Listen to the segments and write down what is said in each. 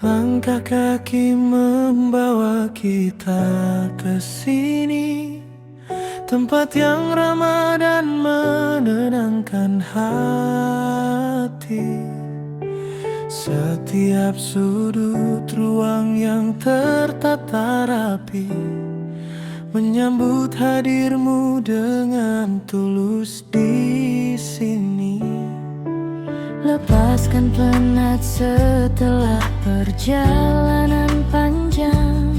Langkah kaki membawa kita ke sini, tempat yang ramah dan menenangkan hati. Setiap sudut ruang yang tertata rapi menyambut hadirmu dengan tulus di sini. Lepaskan penat setelah perjalanan panjang,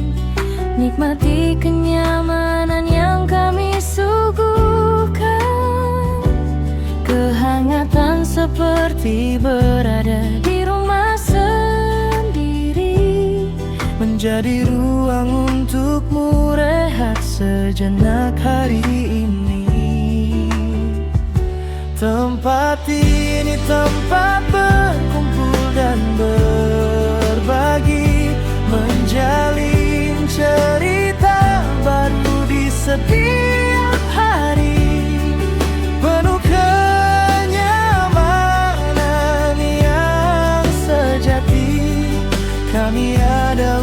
nikmati kenyamanan yang kami suguhkan. Kehangatan seperti berada di rumah sendiri, menjadi ruang untukmu rehat sejenak hari ini. Tempat ini tempat berkumpul dan berbagi, menjalin cerita baru di setiap hari. Penuh kenyamanan yang sejati, kami ada